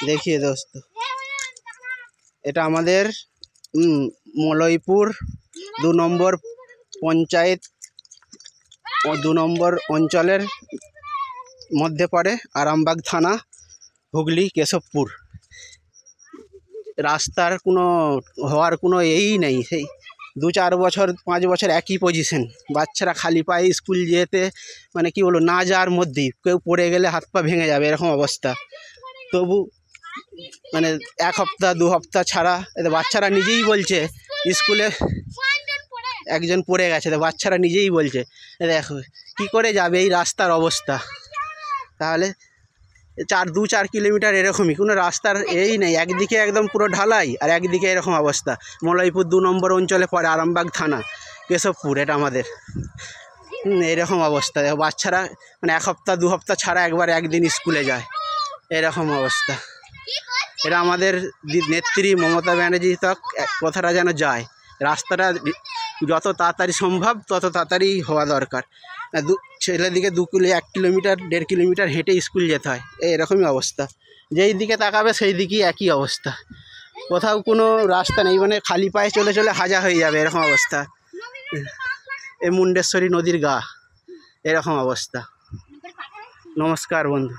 देखिए दोस्तों, এটা আমাদের মলয়পুর 2 নম্বর পঞ্চায়েত 2 নম্বর অঞ্চলের মধ্যে পড়ে, আরামবাগ থানা, হুগলি, কেশবপুর। রাস্তার কোনো হওয়ার কোনো নেই। সেই 2-4 বছর 5 বছর একই পজিশন, বাচ্চারা খালি পায়ে স্কুল যেতে মানে কি বলবো, না যাওয়ার মধ্যেই কেউ পড়ে গেলে হাত পা ভেঙে যাবে এরকম অবস্থা। তবু মানে 1 সপ্তাহ 2 সপ্তাহ ছাড়া এতে বাচ্চারা নিজেই বলছে, স্কুলে একজন পড়ে গেছে, তো বাচ্চারা নিজেই বলছে দেখো কী করে যাবে এই রাস্তার অবস্থা। তাহলে 2-4 কিলোমিটার এরকমই কোনো রাস্তার নেই, একদিকে একদম পুরো ঢালাই আর একদিকে এরকম অবস্থা। মলয়পুর 2 নম্বর অঞ্চলে পড়ে, আরামবাগ থানা, কেশবপুর, এটা আমাদের। এরকম অবস্থা, বাচ্চারা মানে 1 সপ্তাহ 2 সপ্তাহ ছাড়া একদিন স্কুলে যায়, এরকম অবস্থা। এটা আমাদের নেত্রী মমতা ব্যানার্জি তক কথাটা যেন যায়, রাস্তাটা যত তাড়াতাড়ি সম্ভব তত তাড়াতাড়ি হওয়া দরকার। ছেলেদিকে 1 কিলোমিটার 1.5 কিলোমিটার হেঁটে স্কুল যেতে হয়, এরকমই অবস্থা। যেই দিকে তাকাবে সেই দিকেই একই অবস্থা, কোথাও কোনো রাস্তা নেই, মানে খালি পায়ে চলে চলে হাজা হয়ে যাবে এরকম অবস্থা। এই মুন্ডেশ্বরী নদীর গা, এরকম অবস্থা। নমস্কার বন্ধু।